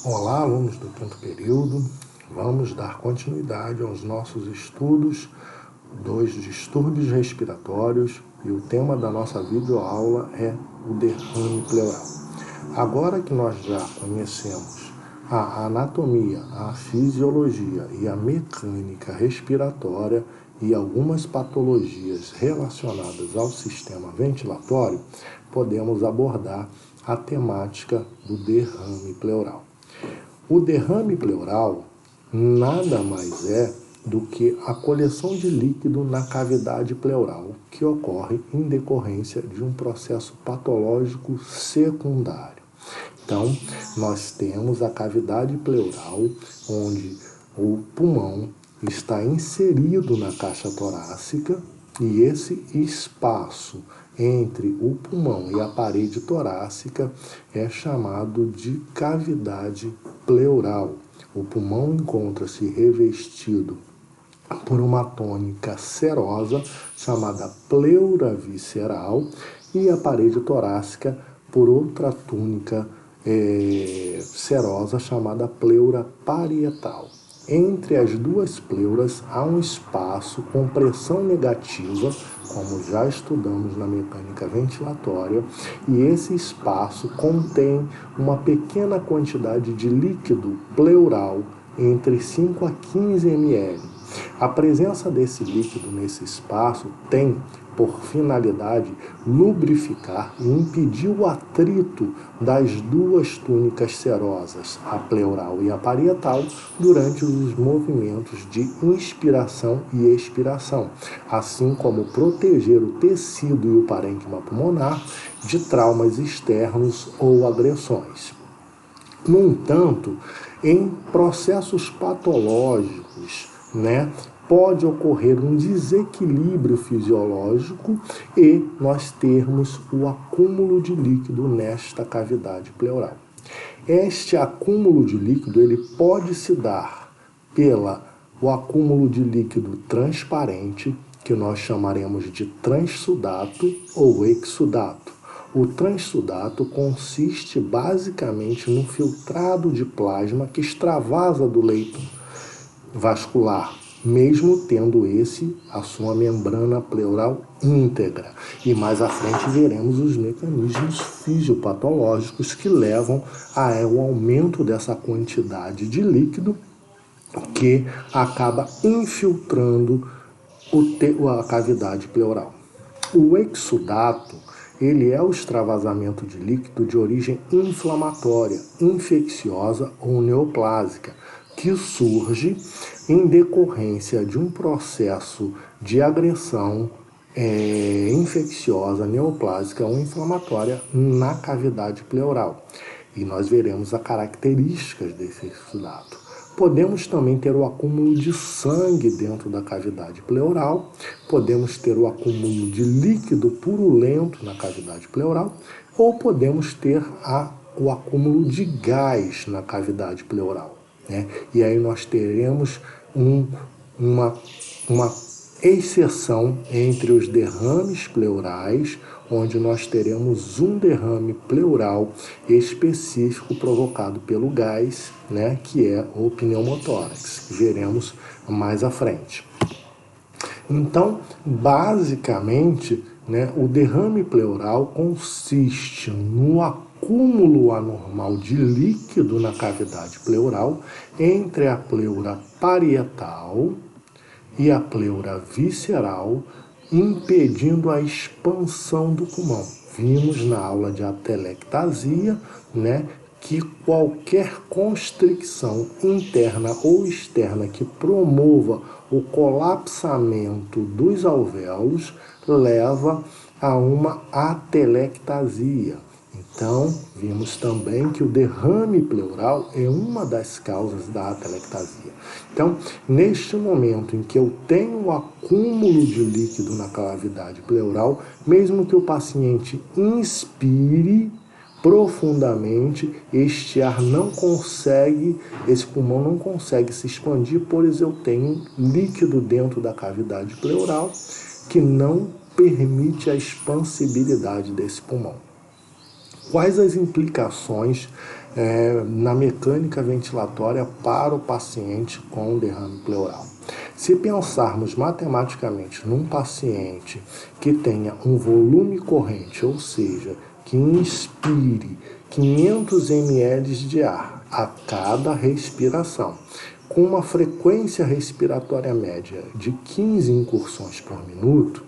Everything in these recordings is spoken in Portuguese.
Olá, alunos do quinto período. Vamos dar continuidade aos nossos estudos dos distúrbios respiratórios e o tema da nossa videoaula é o derrame pleural. Agora que nós já conhecemos a anatomia, a fisiologia e a mecânica respiratória e algumas patologias relacionadas ao sistema ventilatório, podemos abordar a temática do derrame pleural. O derrame pleural nada mais é do que a coleção de líquido na cavidade pleural que ocorre em decorrência de um processo patológico secundário. Então, nós temos a cavidade pleural, onde o pulmão está inserido na caixa torácica e esse espaço entre o pulmão e a parede torácica é chamado de cavidade pleural. O pulmão encontra-se revestido por uma tônica serosa chamada pleura visceral e a parede torácica por outra túnica serosa chamada pleura parietal. Entre as duas pleuras há um espaço com pressão negativa, como já estudamos na mecânica ventilatória, e esse espaço contém uma pequena quantidade de líquido pleural, entre 5 a 15 ml. A presença desse líquido nesse espaço tem por finalidade lubrificar e impedir o atrito das duas túnicas serosas, a pleural e a parietal, durante os movimentos de inspiração e expiração, assim como proteger o tecido e o parênquima pulmonar de traumas externos ou agressões. No entanto, em processos patológicos, pode ocorrer um desequilíbrio fisiológico e nós termos o acúmulo de líquido nesta cavidade pleural. Este acúmulo de líquido ele pode se dar pelo acúmulo de líquido transparente, que nós chamaremos de transsudato ou exsudato. O transsudato consiste basicamente no filtrado de plasma que extravasa do leito vascular, mesmo tendo esse a sua membrana pleural íntegra. E mais à frente veremos os mecanismos fisiopatológicos que levam ao aumento dessa quantidade de líquido que acaba infiltrando a cavidade pleural. O exsudato ele é o extravasamento de líquido de origem inflamatória, infecciosa ou neoplásica, que surge em decorrência de um processo de agressão infecciosa, neoplásica ou inflamatória na cavidade pleural. E nós veremos as características desse exsudato. Podemos também ter o acúmulo de sangue dentro da cavidade pleural, podemos ter o acúmulo de líquido purulento na cavidade pleural, ou podemos ter o acúmulo de gás na cavidade pleural. E aí nós teremos uma exceção entre os derrames pleurais, onde nós teremos um derrame pleural específico provocado pelo gás, que é o pneumotórax, que veremos mais à frente. Então, basicamente, o derrame pleural consiste no acúmulo anormal de líquido na cavidade pleural entre a pleura parietal e a pleura visceral, impedindo a expansão do pulmão. Vimos na aula de atelectasia, que qualquer constricção interna ou externa que promova o colapsamento dos alvéolos leva a uma atelectasia. Então, vimos também que o derrame pleural é uma das causas da atelectasia. Então, neste momento em que eu tenho o acúmulo de líquido na cavidade pleural, mesmo que o paciente inspire profundamente, este pulmão não consegue se expandir, pois eu tenho líquido dentro da cavidade pleural que não permite a expansibilidade desse pulmão. Quais as implicações na mecânica ventilatória para o paciente com derrame pleural? Se pensarmos matematicamente num paciente que tenha um volume corrente, ou seja, que inspire 500 ml de ar a cada respiração, com uma frequência respiratória média de 15 incursões por minuto,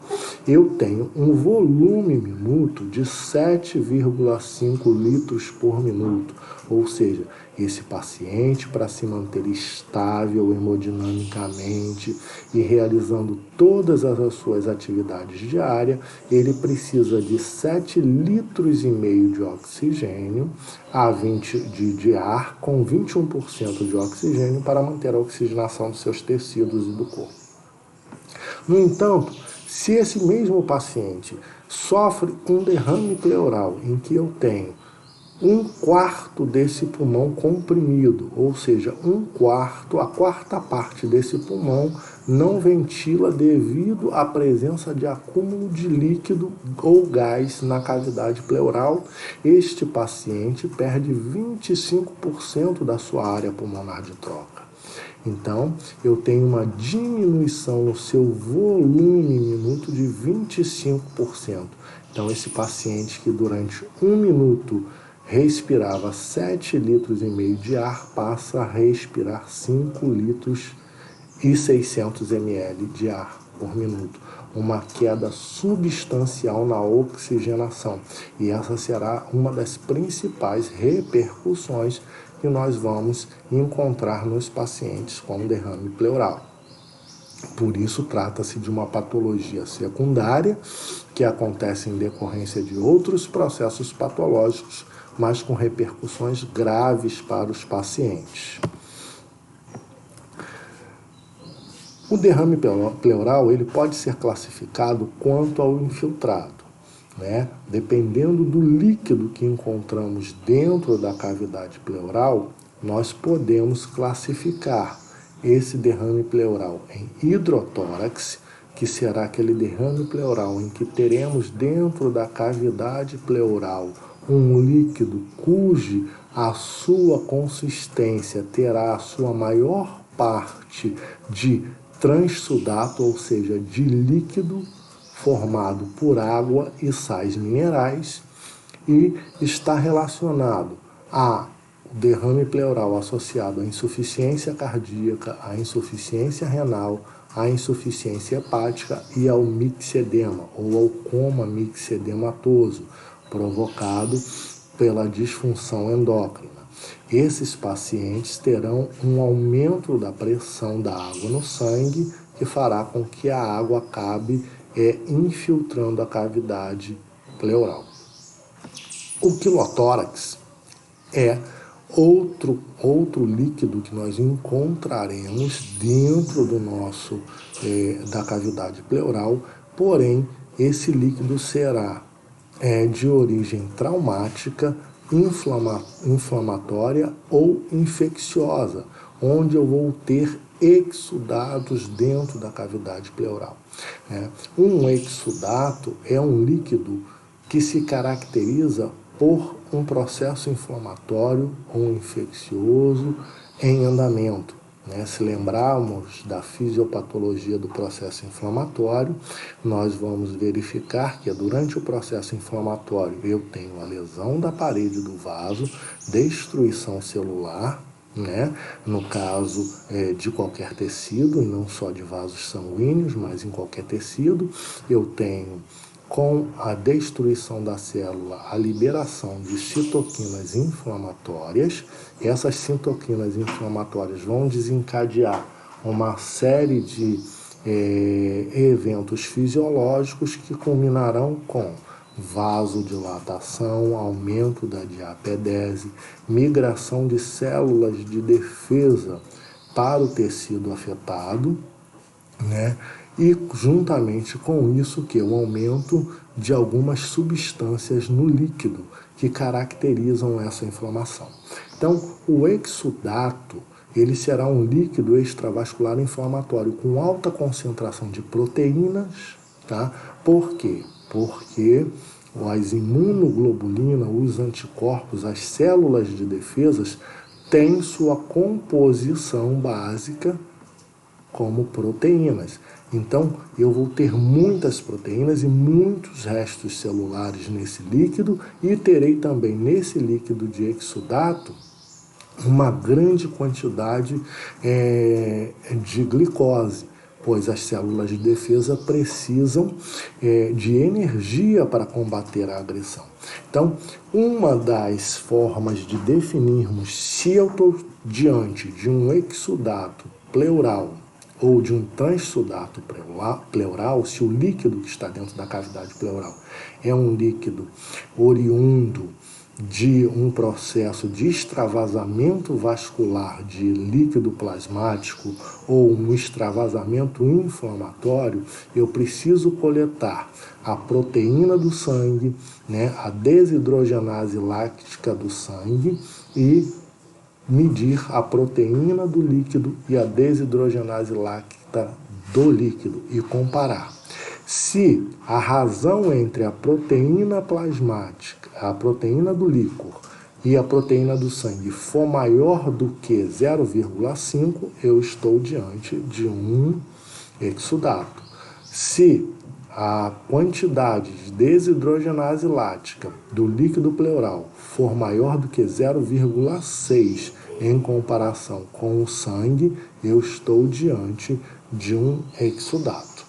eu tenho um volume minuto de 7,5 litros por minuto. Ou seja, esse paciente, para se manter estável hemodinamicamente e realizando todas as suas atividades diárias, ele precisa de 7,5 litros de oxigênio de ar com 21% de oxigênio para manter a oxigenação dos seus tecidos e do corpo. No entanto, se esse mesmo paciente sofre um derrame pleural em que eu tenho 1/4 desse pulmão comprimido, ou seja, a quarta parte desse pulmão não ventila devido à presença de acúmulo de líquido ou gás na cavidade pleural, este paciente perde 25% da sua área pulmonar de troca. Então, eu tenho uma diminuição no seu volume minuto de 25%. Então, esse paciente que durante 1 minuto respirava 7,5 litros de ar, passa a respirar 5,6 litros de ar por minuto. Uma queda substancial na oxigenação. E essa será uma das principais repercussões que nós vamos encontrar nos pacientes com derrame pleural. Por isso, trata-se de uma patologia secundária que acontece em decorrência de outros processos patológicos, mas com repercussões graves para os pacientes. O derrame pleural ele pode ser classificado quanto ao infiltrado, né? Dependendo do líquido que encontramos dentro da cavidade pleural, nós podemos classificar esse derrame pleural em hidrotórax, que será aquele derrame pleural em que teremos dentro da cavidade pleural um líquido cuja a sua consistência terá a sua maior parte de transsudato, ou seja, de líquido formado por água e sais minerais, e está relacionado a derrame pleural associado à insuficiência cardíaca, à insuficiência renal, à insuficiência hepática e ao mixedema, ou ao coma mixedematoso, provocado pela disfunção endócrina. Esses pacientes terão um aumento da pressão da água no sangue, que fará com que a água acabe infiltrando a cavidade pleural. O quilotórax é outro líquido que nós encontraremos dentro do da cavidade pleural, porém esse líquido será de origem traumática, inflamatória ou infecciosa, onde eu vou ter exudatos dentro da cavidade pleural. Um exudato é um líquido que se caracteriza por um processo inflamatório ou infeccioso em andamento. Se lembrarmos da fisiopatologia do processo inflamatório, nós vamos verificar que durante o processo inflamatório eu tenho a lesão da parede do vaso, destruição celular, no caso de qualquer tecido, e não só de vasos sanguíneos, mas em qualquer tecido. Eu tenho, com a destruição da célula, a liberação de citoquinas inflamatórias. Essas citoquinas inflamatórias vão desencadear uma série de eventos fisiológicos que culminarão com vasodilatação, aumento da diapedese, migração de células de defesa para o tecido afetado, e juntamente com isso o aumento de algumas substâncias no líquido que caracterizam essa inflamação. Então, o exudato ele será um líquido extravascular inflamatório com alta concentração de proteínas, tá? Por quê? Porque as imunoglobulinas, os anticorpos, as células de defesas, têm sua composição básica como proteínas. Então, eu vou ter muitas proteínas e muitos restos celulares nesse líquido e terei também nesse líquido de exudato uma grande quantidade de glicose, pois as células de defesa precisam de energia para combater a agressão. Então, uma das formas de definirmos se eu estou diante de um exudato pleural ou de um transsudato pleural, se o líquido que está dentro da cavidade pleural é um líquido oriundo de um processo de extravasamento vascular de líquido plasmático ou um extravasamento inflamatório, eu preciso coletar a proteína do sangue, a desidrogenase láctica do sangue e medir a proteína do líquido e a desidrogenase láctica do líquido e comparar. Se a razão entre a proteína plasmática, a proteína do líquor e a proteína do sangue for maior do que 0,5, eu estou diante de um exudato. Se a quantidade de desidrogenase lática do líquido pleural for maior do que 0,6 em comparação com o sangue, eu estou diante de um exudato.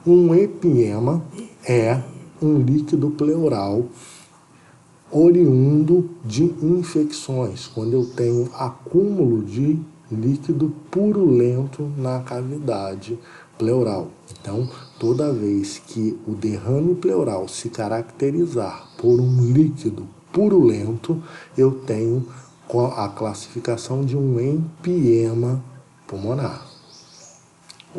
Um epiema é um líquido pleural oriundo de infecções, quando eu tenho acúmulo de líquido purulento na cavidade pleural. Então, toda vez que o derrame pleural se caracterizar por um líquido purulento, eu tenho a classificação de um empiema pulmonar.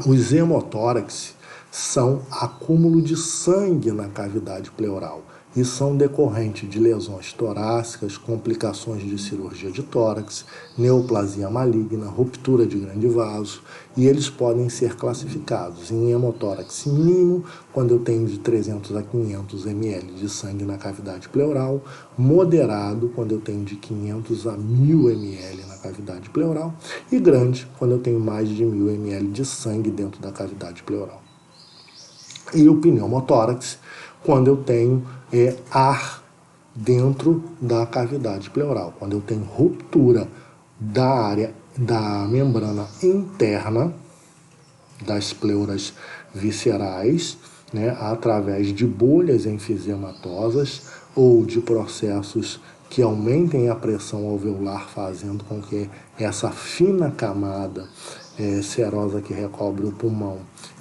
Os hemotórax são acúmulo de sangue na cavidade pleural e são decorrentes de lesões torácicas, complicações de cirurgia de tórax, neoplasia maligna, ruptura de grande vaso, e eles podem ser classificados em hemotórax mínimo, quando eu tenho de 300 a 500 ml de sangue na cavidade pleural, moderado, quando eu tenho de 500 a 1000 ml na cavidade pleural, e grande, quando eu tenho mais de 1000 ml de sangue dentro da cavidade pleural. E o pneumotórax, quando eu tenho ar dentro da cavidade pleural, quando eu tenho ruptura da área da membrana interna das pleuras viscerais, através de bolhas enfisematosas ou de processos que aumentem a pressão alveolar, fazendo com que essa fina camada serosa que recobre o pulmão,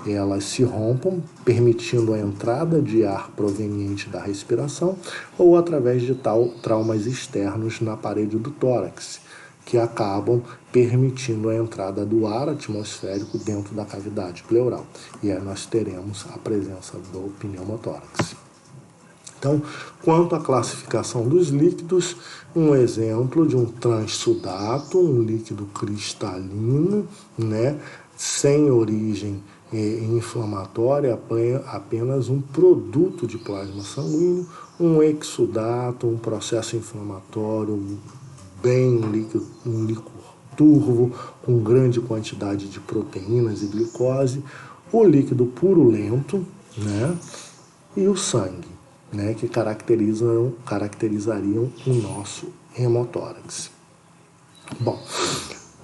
elas se rompam, permitindo a entrada de ar proveniente da respiração, ou através de traumas externos na parede do tórax, que acabam permitindo a entrada do ar atmosférico dentro da cavidade pleural. E aí nós teremos a presença do pneumotórax. Então, quanto à classificação dos líquidos, um exemplo de um transsudato, um líquido cristalino, sem origem inflamatória, apenas um produto de plasma sanguíneo, um exudato, um processo inflamatório, um líquido turvo, com grande quantidade de proteínas e glicose, o líquido purulento, e o sangue, que caracterizariam o nosso hemotórax. Bom,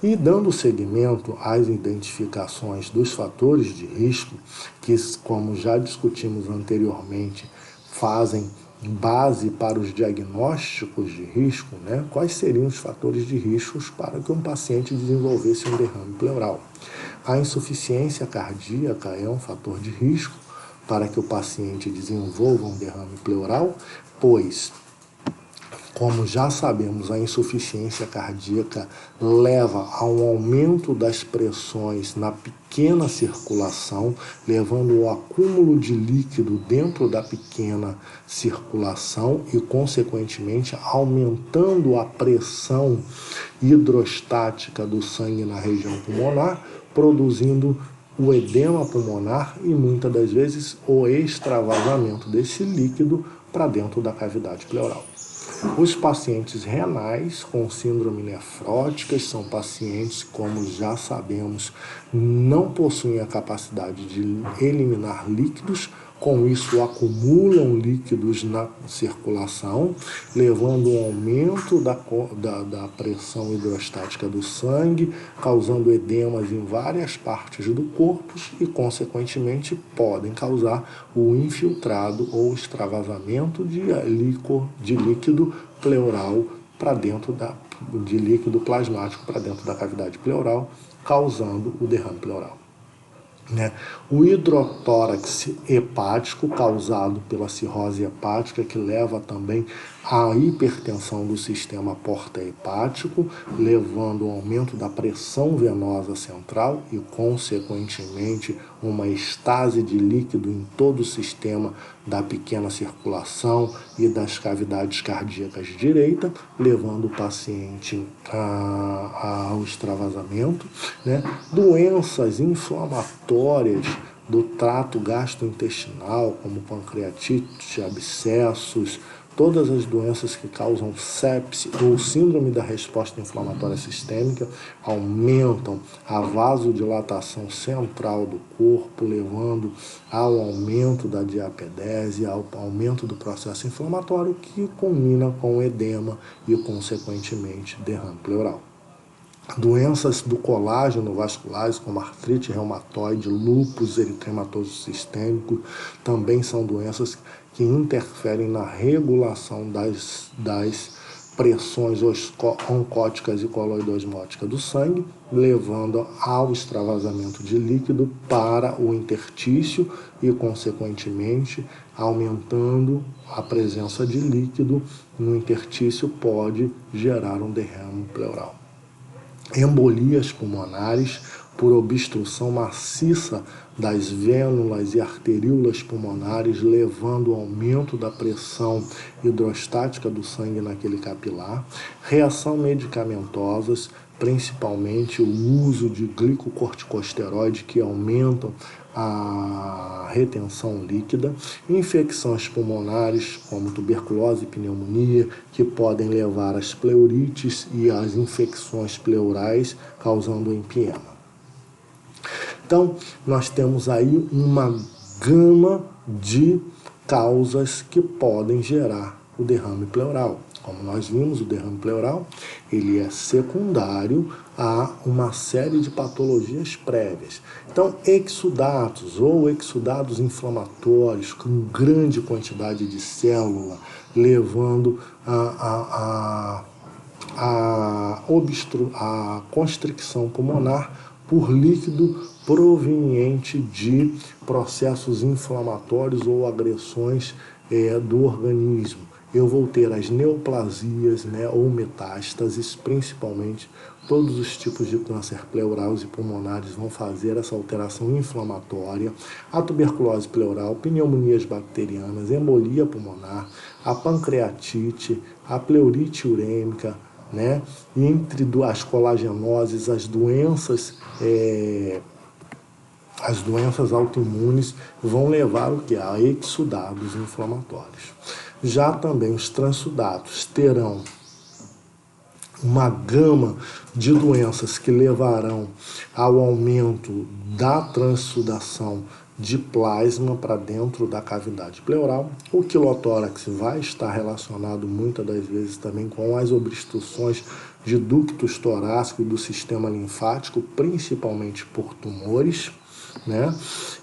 e dando seguimento às identificações dos fatores de risco, que, como já discutimos anteriormente, fazem base para os diagnósticos de risco, quais seriam os fatores de risco para que um paciente desenvolvesse um derrame pleural? A insuficiência cardíaca é um fator de risco para que o paciente desenvolva um derrame pleural, pois, como já sabemos, a insuficiência cardíaca leva a um aumento das pressões na pequena circulação, levando ao acúmulo de líquido dentro da pequena circulação e, consequentemente, aumentando a pressão hidrostática do sangue na região pulmonar, produzindo o edema pulmonar e muitas das vezes o extravasamento desse líquido para dentro da cavidade pleural. Os pacientes renais com síndrome nefrótica são pacientes, como já sabemos, não possuem a capacidade de eliminar líquidos, com isso acumulam líquidos na circulação, levando um aumento da pressão hidrostática do sangue, causando edemas em várias partes do corpo e, consequentemente, podem causar o infiltrado ou extravasamento de líquido pleural para dentro de líquido plasmático para dentro da cavidade pleural, causando o derrame pleural. O hidrotórax hepático, causado pela cirrose hepática, que leva também à hipertensão do sistema porta-hepático, levando ao aumento da pressão venosa central e, consequentemente, uma estase de líquido em todo o sistema da pequena circulação e das cavidades cardíacas direita, levando o paciente ao extravasamento. Doenças inflamatórias do trato gastrointestinal, como pancreatite, abscessos, todas as doenças que causam sepse ou síndrome da resposta inflamatória sistêmica aumentam a vasodilatação central do corpo, levando ao aumento da diapedese, ao aumento do processo inflamatório, que culmina com edema e, consequentemente, derrame pleural. Doenças do colágeno vasculares, como artrite reumatoide, lúpus eritematoso sistêmico, também são doenças que interferem na regulação das pressões oncóticas e coloidosmóticas do sangue, levando ao extravasamento de líquido para o intertício e, consequentemente, aumentando a presença de líquido no intertício, pode gerar um derrame pleural. Embolias pulmonares por obstrução maciça das vênulas e arteríolas pulmonares, levando ao aumento da pressão hidrostática do sangue naquele capilar. Reação medicamentosas, principalmente o uso de glicocorticosteroide, que aumentam a retenção líquida, infecções pulmonares como tuberculose e pneumonia, que podem levar às pleurites e às infecções pleurais, causando empiema. Então, nós temos aí uma gama de causas que podem gerar o derrame pleural. Como nós vimos, o derrame pleural ele é secundário a uma série de patologias prévias. Então, exudatos ou exudados inflamatórios com grande quantidade de célula, levando a constricção pulmonar por líquido proveniente de processos inflamatórios ou agressões do organismo. Eu vou ter as neoplasias, ou metástases, principalmente todos os tipos de câncer pleurais e pulmonares vão fazer essa alteração inflamatória, a tuberculose pleural, pneumonias bacterianas, embolia pulmonar, a pancreatite, a pleurite urêmica, entre as colagenoses, as doenças autoimunes vão levar o que? A exudados inflamatórios. Já também os transsudatos terão uma gama de doenças que levarão ao aumento da transsudação de plasma para dentro da cavidade pleural. O quilotórax vai estar relacionado muitas das vezes também com as obstruções de ductos torácicos e do sistema linfático, principalmente por tumores,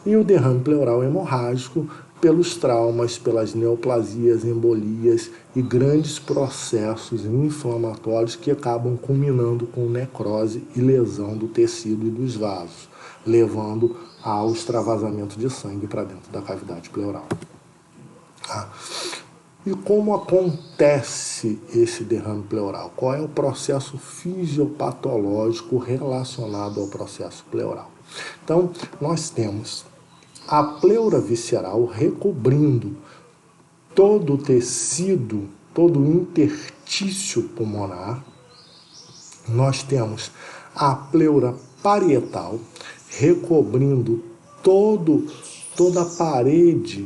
E o derrame pleural hemorrágico pelos traumas, pelas neoplasias, embolias e grandes processos inflamatórios que acabam culminando com necrose e lesão do tecido e dos vasos, levando ao extravasamento de sangue para dentro da cavidade pleural. E como acontece esse derrame pleural? Qual é o processo fisiopatológico relacionado ao processo pleural? Então, nós temos a pleura visceral recobrindo todo o tecido, todo o intertício pulmonar. Nós temos a pleura parietal, recobrindo toda a parede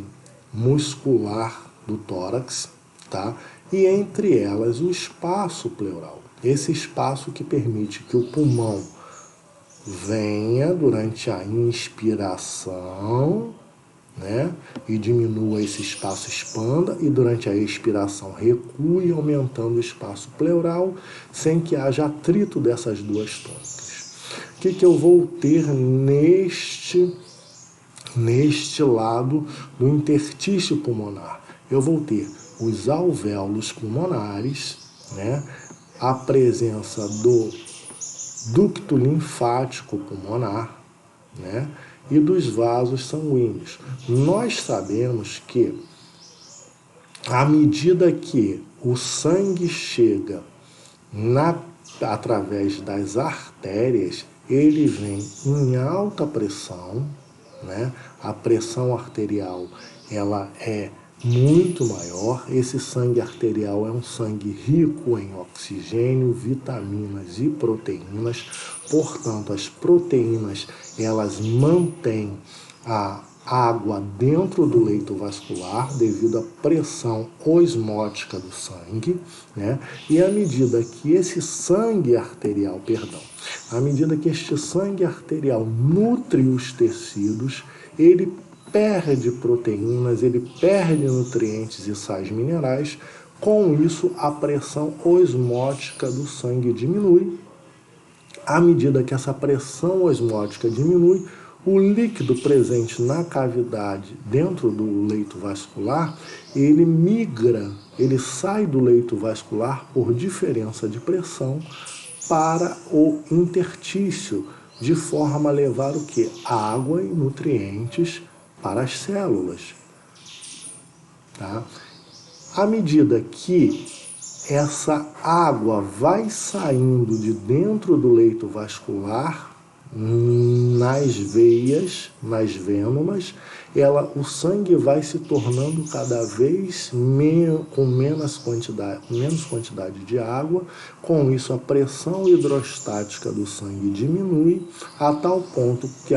muscular do tórax, tá? E entre elas o espaço pleural. Esse espaço que permite que o pulmão venha durante a inspiração, né? E diminua esse espaço, expanda, e durante a expiração recue, aumentando o espaço pleural, sem que haja atrito dessas duas tônicas. O que eu vou ter neste lado do interstício pulmonar? Eu vou ter os alvéolos pulmonares, né? A presença do ducto linfático pulmonar, né? E dos vasos sanguíneos. Nós sabemos que, à medida que o sangue chega através das artérias, ele vem em alta pressão, né? A pressão arterial ela é muito maior. Esse sangue arterial é um sangue rico em oxigênio, vitaminas e proteínas. Portanto, as proteínas elas mantêm a água dentro do leito vascular devido à pressão osmótica do sangue, né? E à medida que este sangue arterial nutre os tecidos, ele perde proteínas, ele perde nutrientes e sais minerais. Com isso, a pressão osmótica do sangue diminui. À medida que essa pressão osmótica diminui, o líquido presente na cavidade dentro do leito vascular, ele migra, ele sai do leito vascular por diferença de pressão para o interstício, de forma a levar o quê? Água e nutrientes para as células. Tá? À medida que essa água vai saindo de dentro do leito vascular, nas veias, nas vênulas, o sangue vai se tornando cada vez com menos quantidade de água. Com isso, a pressão hidrostática do sangue diminui a tal ponto que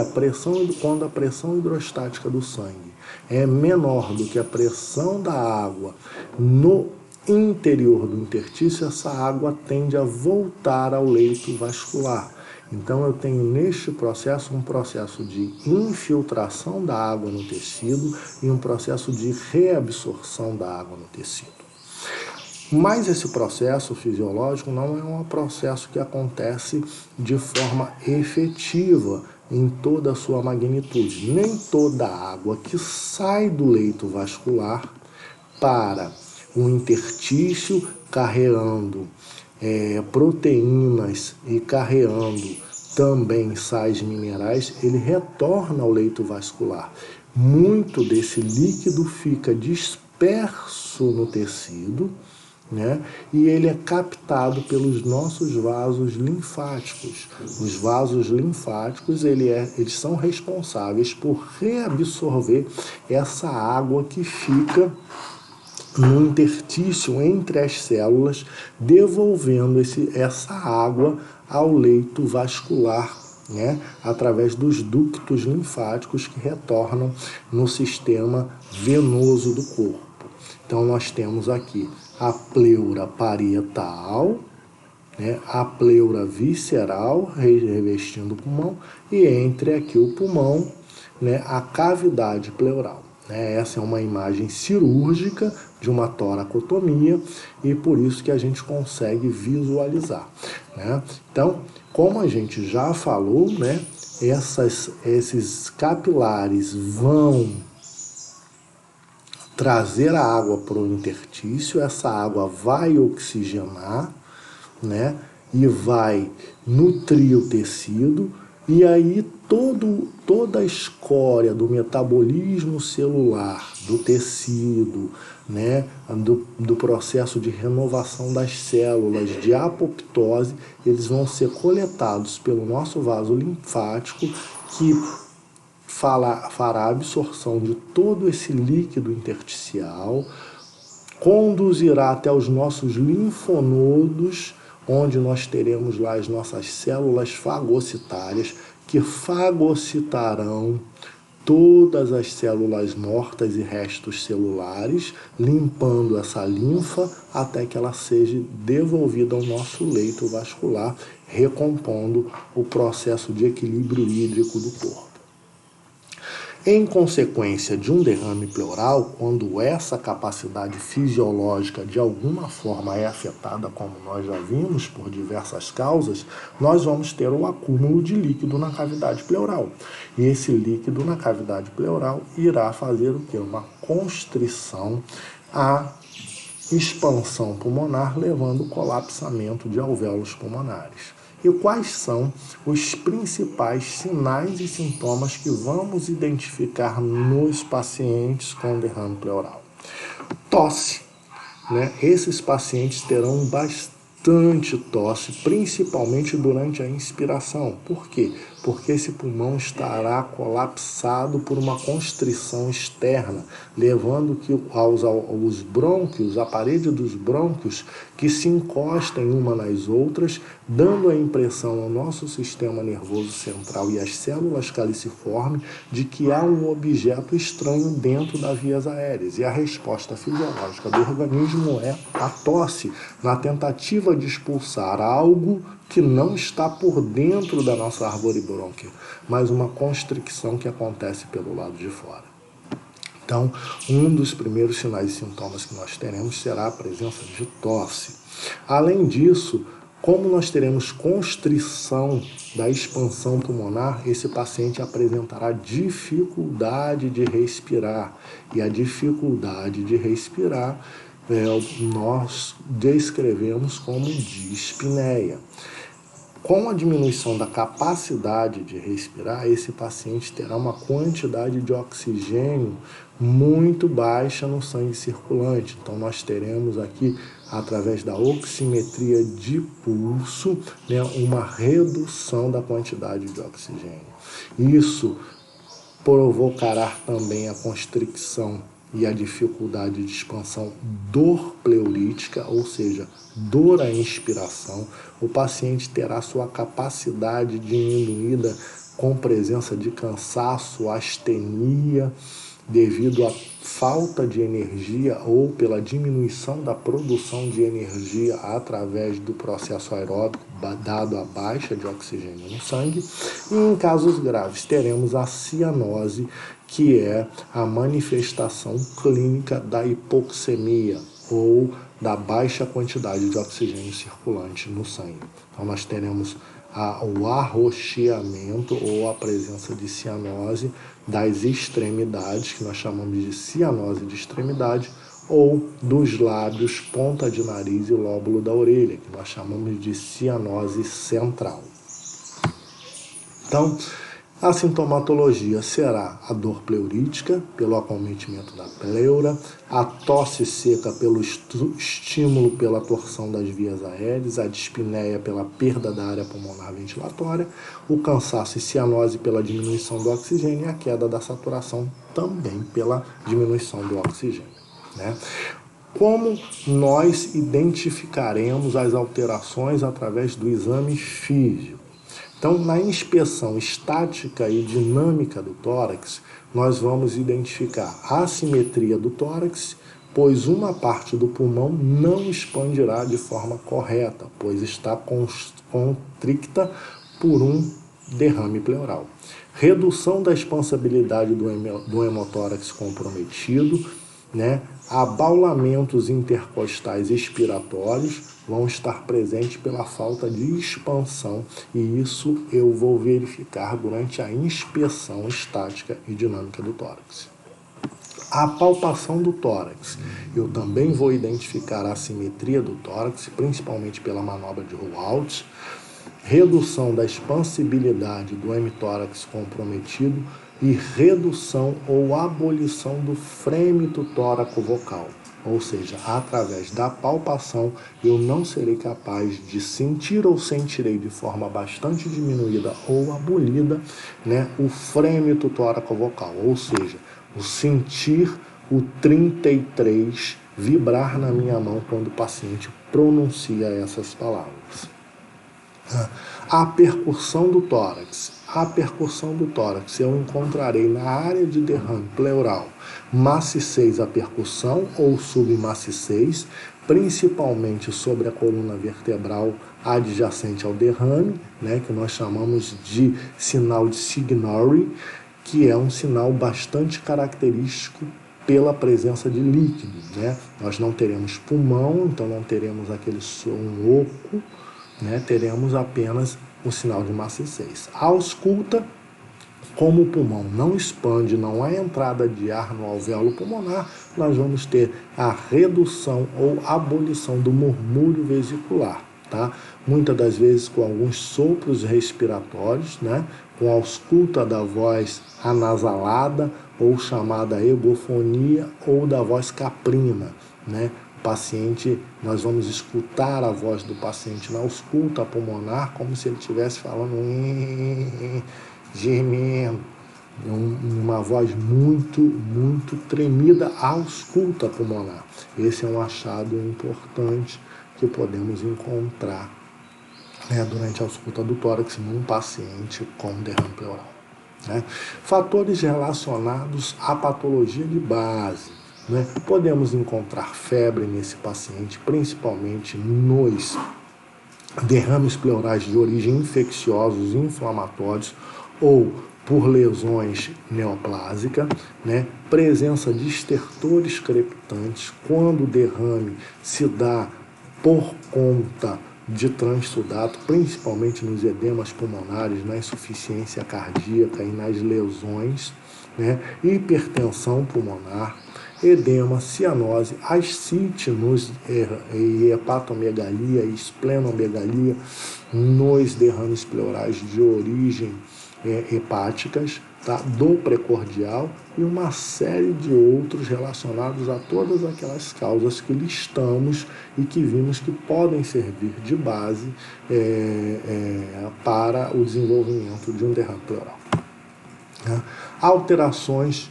quando a pressão hidrostática do sangue é menor do que a pressão da água no interior do interstício, essa água tende a voltar ao leito vascular. Então eu tenho neste processo um processo de infiltração da água no tecido e um processo de reabsorção da água no tecido. Mas esse processo fisiológico não é um processo que acontece de forma efetiva em toda a sua magnitude. Nem toda a água que sai do leito vascular para o interstício, carregando proteínas e carregando também sais minerais, ele retorna ao leito vascular. Muito desse líquido fica disperso no tecido, né? E ele é captado pelos nossos vasos linfáticos. Os vasos linfáticos eles são responsáveis por reabsorver essa água que fica no interstício entre as células, devolvendo essa água ao leito vascular, né? Através dos ductos linfáticos que retornam no sistema venoso do corpo. Então nós temos aqui a pleura parietal, né? A pleura visceral revestindo o pulmão, e entre aqui o pulmão, né? A cavidade pleural. Essa é uma imagem cirúrgica de uma toracotomia, e por isso que a gente consegue visualizar, né? Então, como a gente já falou, né, esses capilares vão trazer a água para o interstício, essa água vai oxigenar, né, e vai nutrir o tecido, e aí toda a escória do metabolismo celular, do tecido, né, do processo de renovação das células, de apoptose, eles vão ser coletados pelo nosso vaso linfático, que fará a absorção de todo esse líquido intersticial, conduzirá até os nossos linfonodos, onde nós teremos lá as nossas células fagocitárias, que fagocitarão todas as células mortas e restos celulares, limpando essa linfa até que ela seja devolvida ao nosso leito vascular, recompondo o processo de equilíbrio hídrico do corpo. Em consequência de um derrame pleural, quando essa capacidade fisiológica de alguma forma é afetada, como nós já vimos, por diversas causas, nós vamos ter o acúmulo de líquido na cavidade pleural. E esse líquido na cavidade pleural irá fazer o quê? Uma constrição à expansão pulmonar, levando ao colapsamento de alvéolos pulmonares. E quais são os principais sinais e sintomas que vamos identificar nos pacientes com derrame pleural? Tosse, né? Esses pacientes terão bastante tosse, principalmente durante a inspiração. Por quê? Porque esse pulmão estará colapsado por uma constrição externa, levando que aos brônquios, a parede dos brônquios, que se encostem uma nas outras, dando a impressão ao nosso sistema nervoso central e às células caliciformes de que há um objeto estranho dentro das vias aéreas. E a resposta fisiológica do organismo é a tosse, na tentativa de expulsar algo que não está por dentro da nossa árvore brônquia, mas uma constricção que acontece pelo lado de fora. Então, um dos primeiros sinais e sintomas que nós teremos será a presença de tosse. Além disso, como nós teremos constrição da expansão pulmonar, esse paciente apresentará dificuldade de respirar. E a dificuldade de respirar nós descrevemos como dispneia. Com a diminuição da capacidade de respirar, esse paciente terá uma quantidade de oxigênio muito baixa no sangue circulante. Então, nós teremos aqui, através da oximetria de pulso, né, uma redução da quantidade de oxigênio. Isso provocará também a constricção e a dificuldade de expansão, dor pleurítica, ou seja, dor à inspiração. O paciente terá sua capacidade diminuída com presença de cansaço, astenia, devido à falta de energia ou pela diminuição da produção de energia através do processo aeróbico, dado a baixa de oxigênio no sangue. E em casos graves teremos a cianose, que é a manifestação clínica da hipoxemia ou da baixa quantidade de oxigênio circulante no sangue. Então nós teremos o arroxeamento ou a presença de cianose das extremidades, que nós chamamos de cianose de extremidade, ou dos lábios, ponta de nariz e lóbulo da orelha, que nós chamamos de cianose central. Então, a sintomatologia será a dor pleurítica, pelo acometimento da pleura, a tosse seca pelo estímulo pela torção das vias aéreas, a dispneia pela perda da área pulmonar ventilatória, o cansaço e cianose pela diminuição do oxigênio e a queda da saturação também pela diminuição do oxigênio, né? Como nós identificaremos as alterações através do exame físico? Então, na inspeção estática e dinâmica do tórax, nós vamos identificar a assimetria do tórax, pois uma parte do pulmão não expandirá de forma correta, pois está constricta por um derrame pleural. Redução da expansibilidade do hemotórax comprometido, né? Abaulamentos intercostais expiratórios vão estar presentes pela falta de expansão, e isso eu vou verificar durante a inspeção estática e dinâmica do tórax. A palpação do tórax, eu também vou identificar a assimetria do tórax, principalmente pela manobra de Ruwald, redução da expansibilidade do hemitórax comprometido e redução ou abolição do frêmito tóraco-vocal. Ou seja, através da palpação eu não serei capaz de sentir ou sentirei de forma bastante diminuída ou abolida, né, o frêmito tóraco-vocal, ou seja, o sentir o 33 vibrar na minha mão quando o paciente pronuncia essas palavras. A percussão do tórax. A percussão do tórax eu encontrarei na área de derrame pleural maciçez a percussão ou submaciçez, principalmente sobre a coluna vertebral adjacente ao derrame, né, que nós chamamos de sinal de Signori, que é um sinal bastante característico pela presença de líquido, né? Nós não teremos pulmão, então não teremos aquele som oco, né? Teremos apenas o sinal de maciçez. A ausculta, como o pulmão não expande, não há entrada de ar no alvéolo pulmonar, nós vamos ter a redução ou abolição do murmúrio vesicular, tá? Muitas das vezes com alguns sopros respiratórios, né? Com a ausculta da voz anasalada ou chamada egofonia ou da voz caprina, né? Paciente, nós vamos escutar a voz do paciente na ausculta pulmonar como se ele estivesse falando gemendo, uma voz muito tremida, a ausculta pulmonar. Esse é um achado importante que podemos encontrar, né, durante a ausculta do tórax num paciente com derrame pleural, né? Fatores relacionados à patologia de base, né? Podemos encontrar febre nesse paciente, principalmente nos derrames pleurais de origem infecciosos, inflamatórios ou por lesões neoplásicas, né? Presença de estertores crepitantes quando o derrame se dá por conta de transsudato, principalmente nos edemas pulmonares, na insuficiência cardíaca e nas lesões, né? Hipertensão pulmonar, edema, cianose, ascite e hepatomegalia e esplenomegalia nos derrames pleurais de origem hepáticas, tá? Do precordial e uma série de outros relacionados a todas aquelas causas que listamos e que vimos que podem servir de base para o desenvolvimento de um derrame pleural. Alterações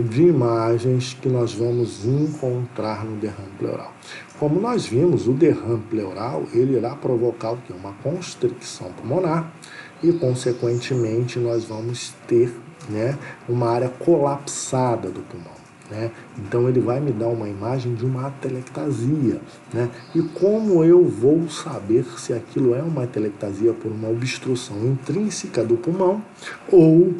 de imagens que nós vamos encontrar no derrame pleural. Como nós vimos, o derrame pleural ele irá provocar o quê? Uma constricção pulmonar e, consequentemente, nós vamos ter, né, uma área colapsada do pulmão, né? Então ele vai me dar uma imagem de uma atelectasia, né? E como eu vou saber se aquilo é uma atelectasia por uma obstrução intrínseca do pulmão ou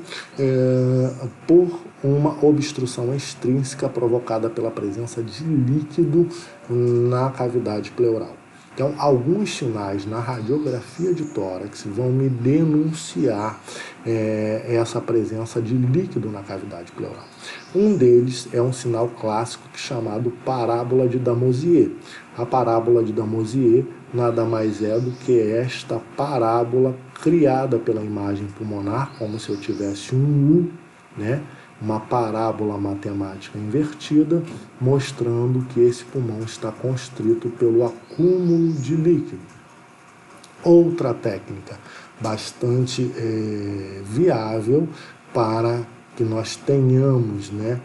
por uma obstrução extrínseca provocada pela presença de líquido na cavidade pleural? Então, alguns sinais na radiografia de tórax vão me denunciar essa presença de líquido na cavidade pleural. Um deles é um sinal clássico chamado parábola de Damosier. A parábola de Damosier nada mais é do que esta parábola criada pela imagem pulmonar, como se eu tivesse um U, né? Uma parábola matemática invertida, mostrando que esse pulmão está constrito pelo acúmulo de líquido. Outra técnica bastante viável para que nós tenhamos, né,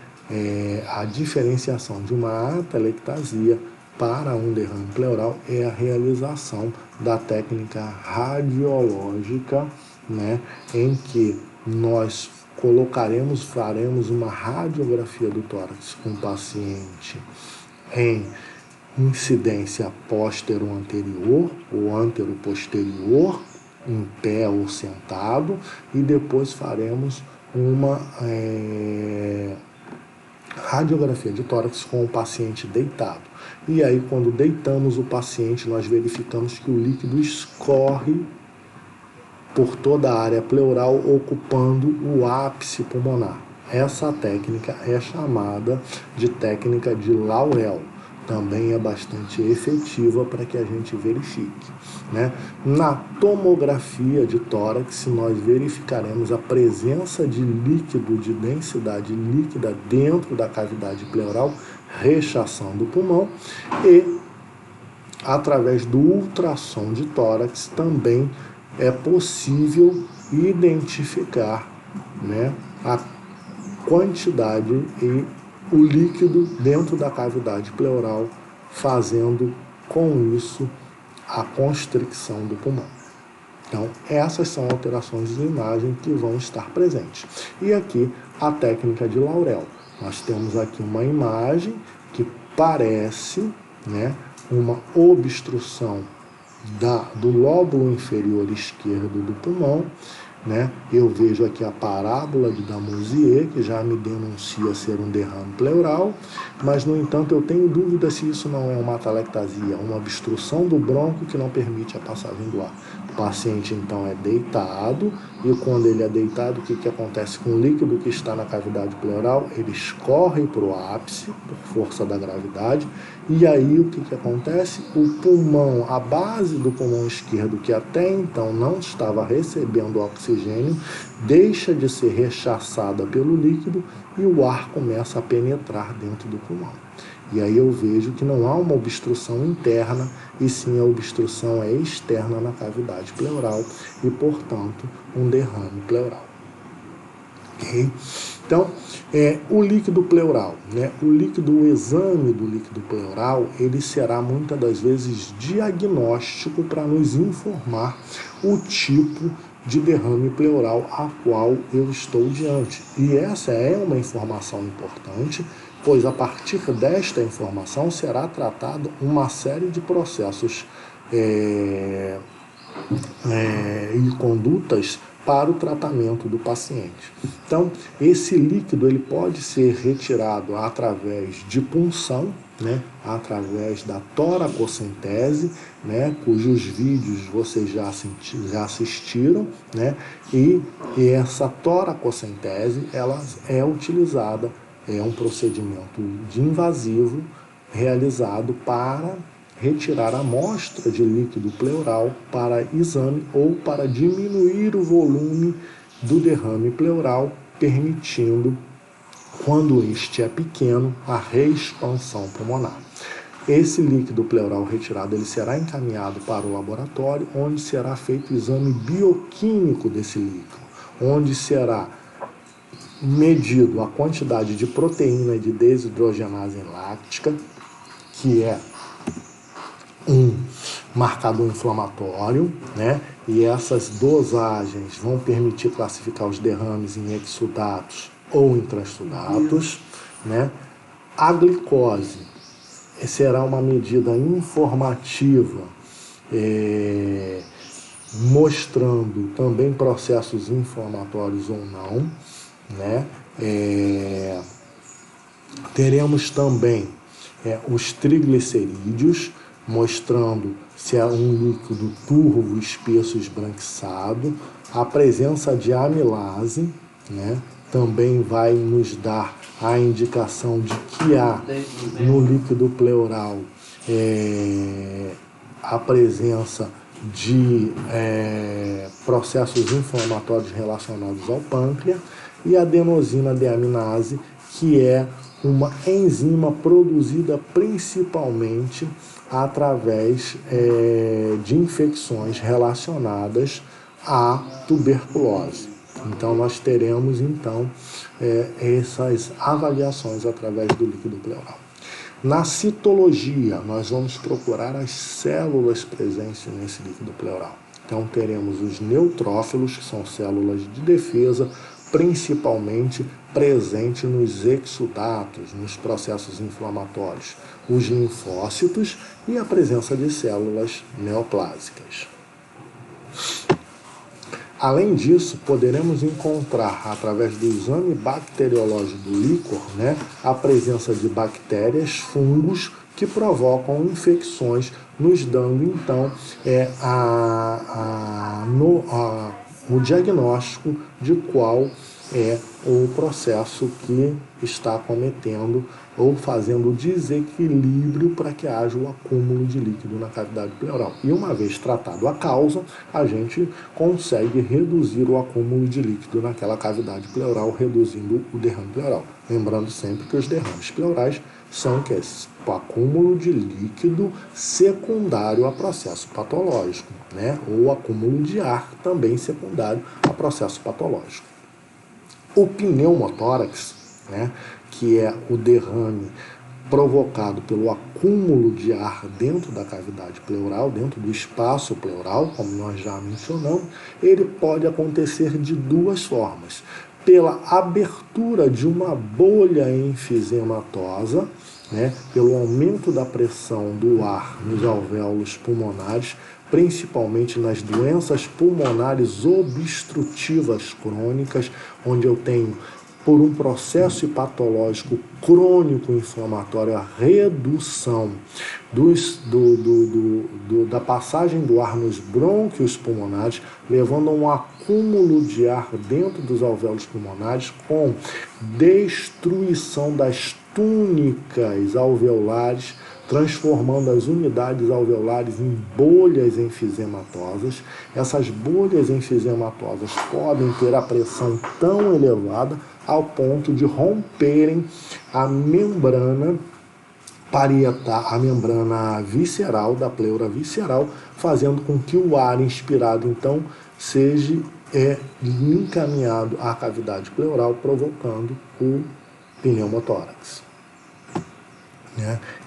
a diferenciação de uma atelectasia para um derrame pleural é a realização da técnica radiológica, né, em que nós faremos uma radiografia do tórax com o paciente em incidência póstero-anterior ou antero-posterior, em pé ou sentado, e depois faremos uma radiografia de tórax com o paciente deitado. E aí, quando deitamos o paciente, nós verificamos que o líquido escorre por toda a área pleural, ocupando o ápice pulmonar. Essa técnica é chamada de técnica de Laurel. Também é bastante efetiva para que a gente verifique, né? Na tomografia de tórax, nós verificaremos a presença de líquido, de densidade líquida dentro da cavidade pleural, rechação do pulmão, e através do ultrassom de tórax também é possível identificar, né, a quantidade e o líquido dentro da cavidade pleural, fazendo com isso a constricção do pulmão. Então, essas são alterações de imagem que vão estar presentes. E aqui a técnica de Laurel. Nós temos aqui uma imagem que parece, né, uma obstrução do lóbulo inferior esquerdo do pulmão, né? Eu vejo aqui a parábola de Damousier, que já me denuncia ser um derrame pleural, mas, no entanto, eu tenho dúvida se isso não é uma atelectasia, uma obstrução do bronco que não permite a passagem do ar. O paciente, então, é deitado, e quando ele é deitado, o que acontece com o líquido que está na cavidade pleural? Ele escorre para o ápice, por força da gravidade, e aí o que acontece? O pulmão, a base do pulmão esquerdo, que até então não estava recebendo oxigênio, deixa de ser rechaçada pelo líquido e o ar começa a penetrar dentro do pulmão. E aí eu vejo que não há uma obstrução interna, e sim a obstrução é externa na cavidade pleural e, portanto, um derrame pleural. Ok? Então, o líquido pleural, né? O exame do líquido pleural, ele será muitas das vezes diagnóstico para nos informar o tipo de derrame pleural a qual eu estou diante. E essa é uma informação importante, pois a partir desta informação será tratada uma série de processos e condutas para o tratamento do paciente. Então, esse líquido ele pode ser retirado através de punção, né, através da toracocentese, né, cujos vídeos vocês já assistiram, né, e essa toracocentese ela é utilizada, é um procedimento invasivo realizado para retirar a amostra de líquido pleural para exame ou para diminuir o volume do derrame pleural, permitindo, quando este é pequeno, a reexpansão pulmonar. Esse líquido pleural retirado ele será encaminhado para o laboratório, onde será feito o exame bioquímico desse líquido, onde será medido a quantidade de proteína de desidrogenase láctica, que é um marcador inflamatório, né? E essas dosagens vão permitir classificar os derrames em exsudatos ou intraexudatos, né? A glicose será uma medida informativa, mostrando também processos inflamatórios ou não, né? Teremos também os triglicerídeos, mostrando se é um líquido turvo, espesso, esbranquiçado. A presença de amilase, né, também vai nos dar a indicação de que há no líquido pleural a presença de processos inflamatórios relacionados ao pâncreas, e a adenosina deaminase, que é uma enzima produzida principalmente através de infecções relacionadas à tuberculose. Então, nós teremos, essas avaliações através do líquido pleural. Na citologia, nós vamos procurar as células presentes nesse líquido pleural. Então, teremos os neutrófilos, que são células de defesa, principalmente presente nos exudatos, nos processos inflamatórios, os linfócitos e a presença de células neoplásicas. Além disso, poderemos encontrar, através do exame bacteriológico do líquor, né, a presença de bactérias, fungos, que provocam infecções, nos dando, então, o diagnóstico de qual é o processo que está cometendo ou fazendo o desequilíbrio para que haja o acúmulo de líquido na cavidade pleural. E uma vez tratado a causa, a gente consegue reduzir o acúmulo de líquido naquela cavidade pleural, reduzindo o derrame pleural. Lembrando sempre que os derrames pleurais são o acúmulo de líquido secundário a processo patológico, né? Ou acúmulo de ar também secundário a processo patológico. O pneumotórax, né, que é o derrame provocado pelo acúmulo de ar dentro da cavidade pleural, dentro do espaço pleural, como nós já mencionamos, ele pode acontecer de duas formas. Pela abertura de uma bolha enfisematosa, né, pelo aumento da pressão do ar nos alvéolos pulmonares, principalmente nas doenças pulmonares obstrutivas crônicas, onde eu tenho, por um processo patológico crônico inflamatório, a redução da passagem do ar nos brônquios pulmonares, levando a um acúmulo de ar dentro dos alvéolos pulmonares, com destruição das túnicas alveolares, transformando as unidades alveolares em bolhas enfisematosas. Essas bolhas enfisematosas podem ter a pressão tão elevada ao ponto de romperem a membrana parietal, a membrana visceral, da pleura visceral, fazendo com que o ar inspirado, então, seja encaminhado à cavidade pleural, provocando o pneumotórax.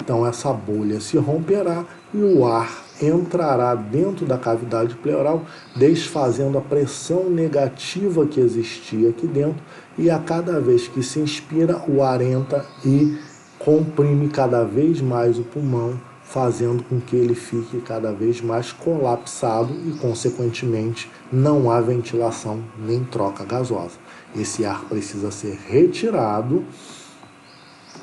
Então, essa bolha se romperá e o ar entrará dentro da cavidade pleural, desfazendo a pressão negativa que existia aqui dentro, e a cada vez que se inspira, o ar entra e comprime cada vez mais o pulmão, fazendo com que ele fique cada vez mais colapsado e, consequentemente, não há ventilação nem troca gasosa. Esse ar precisa ser retirado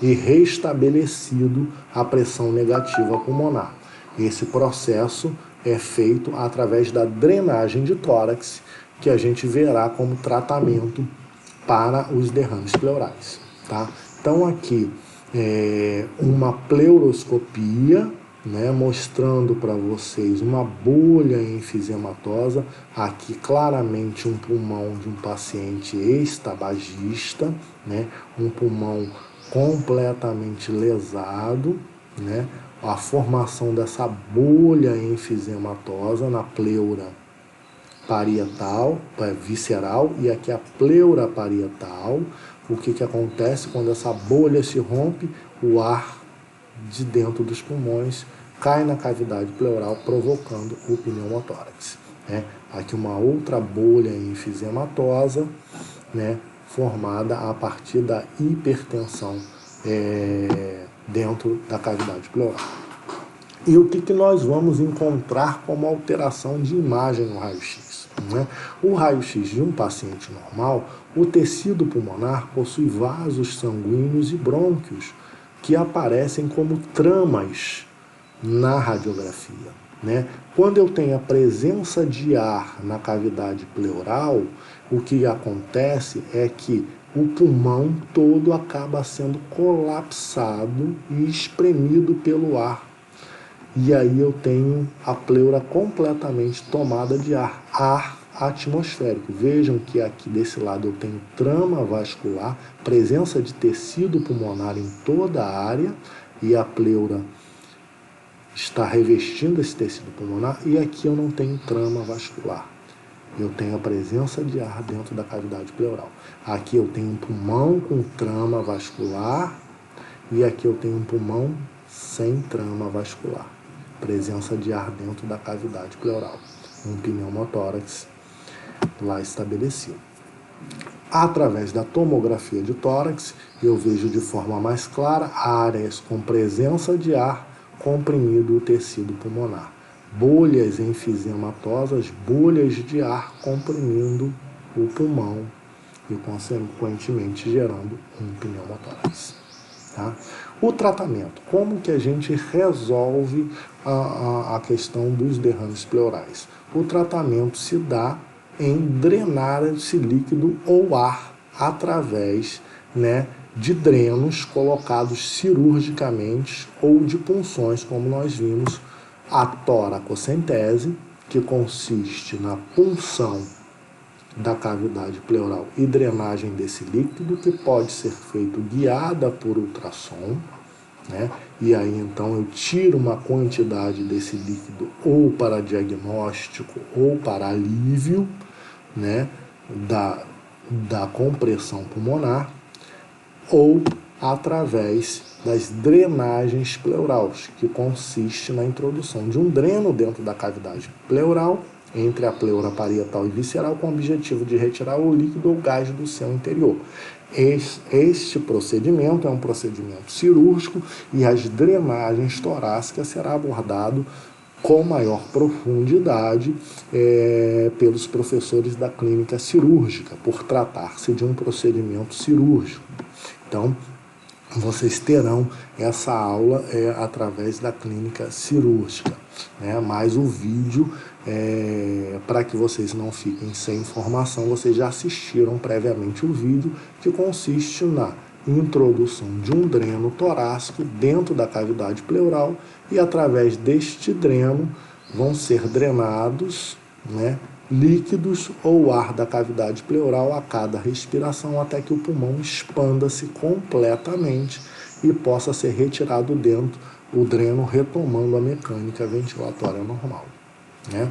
e restabelecido a pressão negativa pulmonar. Esse processo é feito através da drenagem de tórax, que a gente verá como tratamento para os derrames pleurais. Tá? Então aqui uma pleuroscopia, mostrando para vocês uma bolha enfisematosa, aqui claramente um pulmão de um paciente ex-tabagista, um pulmão completamente lesado, a formação dessa bolha enfisematosa na pleura parietal, visceral, e aqui a pleura parietal. O que acontece quando essa bolha se rompe? O ar de dentro dos pulmões cai na cavidade pleural, provocando o pneumotórax. Aqui uma outra bolha enfisematosa, formada a partir da hipertensão dentro da cavidade pleural. E o que nós vamos encontrar como alteração de imagem no raio-x? O raio-x de um paciente normal, o tecido pulmonar possui vasos sanguíneos e brônquios que aparecem como tramas na radiografia. Quando eu tenho a presença de ar na cavidade pleural, o que acontece é que o pulmão todo acaba sendo colapsado e espremido pelo ar. E aí eu tenho a pleura completamente tomada de ar atmosférico. Vejam que aqui desse lado eu tenho trama vascular, presença de tecido pulmonar em toda a área, e a pleura está revestindo esse tecido pulmonar, e aqui eu não tenho trama vascular. Eu tenho a presença de ar dentro da cavidade pleural. Aqui eu tenho um pulmão com trama vascular, e aqui eu tenho um pulmão sem trama vascular. Presença de ar dentro da cavidade pleural. Um pneumotórax lá estabelecido. Através da tomografia de tórax, eu vejo de forma mais clara áreas com presença de ar comprimido o tecido pulmonar. Bolhas enfisematosas, bolhas de ar comprimindo o pulmão e, consequentemente, gerando um pneumotórax. Tá? O tratamento. Como que a gente resolve a questão dos derrames pleurais? O tratamento se dá em drenar esse líquido ou ar através de drenos colocados cirurgicamente ou de punções, como nós vimos a toracocentese, que consiste na punção da cavidade pleural e drenagem desse líquido, que pode ser feito guiada por ultrassom, e aí então eu tiro uma quantidade desse líquido ou para diagnóstico ou para alívio da compressão pulmonar, ou através das drenagens pleurais, que consiste na introdução de um dreno dentro da cavidade pleural, entre a pleura parietal e visceral, com o objetivo de retirar o líquido ou gás do seu interior. Este procedimento é um procedimento cirúrgico e as drenagens torácicas será abordado com maior profundidade pelos professores da clínica cirúrgica, por tratar-se de um procedimento cirúrgico. Então, vocês terão essa aula através da clínica cirúrgica, né? Mas o vídeo, para que vocês não fiquem sem informação, vocês já assistiram previamente o vídeo, que consiste na introdução de um dreno torácico dentro da cavidade pleural, e através deste dreno vão ser drenados, né, líquidos ou ar da cavidade pleural a cada respiração, até que o pulmão expanda-se completamente e possa ser retirado dentro o dreno, retomando a mecânica ventilatória normal, né?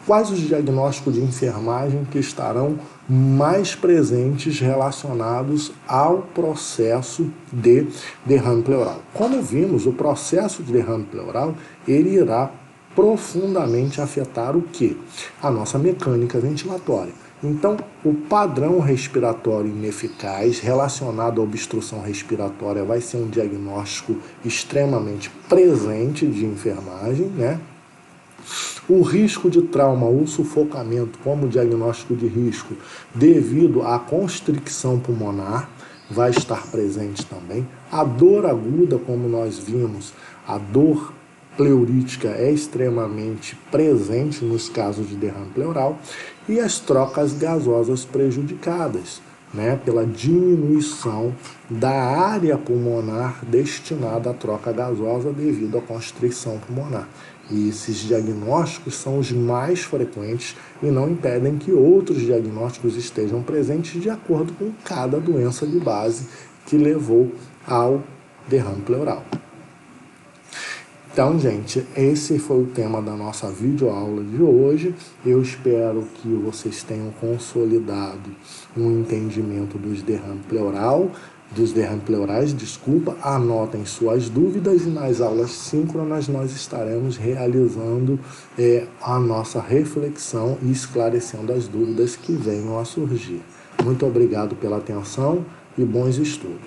Quais os diagnósticos de enfermagem que estarão mais presentes relacionados ao processo de derrame pleural? Como vimos, o processo de derrame pleural, ele irá profundamente afetar o quê? A nossa mecânica ventilatória. Então, o padrão respiratório ineficaz relacionado à obstrução respiratória vai ser um diagnóstico extremamente presente de enfermagem, né? O risco de trauma ou sufocamento como diagnóstico de risco devido à constricção pulmonar vai estar presente também. A dor aguda, como nós vimos, a dor pleurítica é extremamente presente nos casos de derrame pleural, e as trocas gasosas prejudicadas, né, pela diminuição da área pulmonar destinada à troca gasosa devido à constrição pulmonar. E esses diagnósticos são os mais frequentes e não impedem que outros diagnósticos estejam presentes de acordo com cada doença de base que levou ao derrame pleural. Então, gente, esse foi o tema da nossa videoaula de hoje. Eu espero que vocês tenham consolidado um entendimento dos derrames pleurais, anotem suas dúvidas, e nas aulas síncronas nós estaremos realizando a nossa reflexão e esclarecendo as dúvidas que venham a surgir. Muito obrigado pela atenção e bons estudos.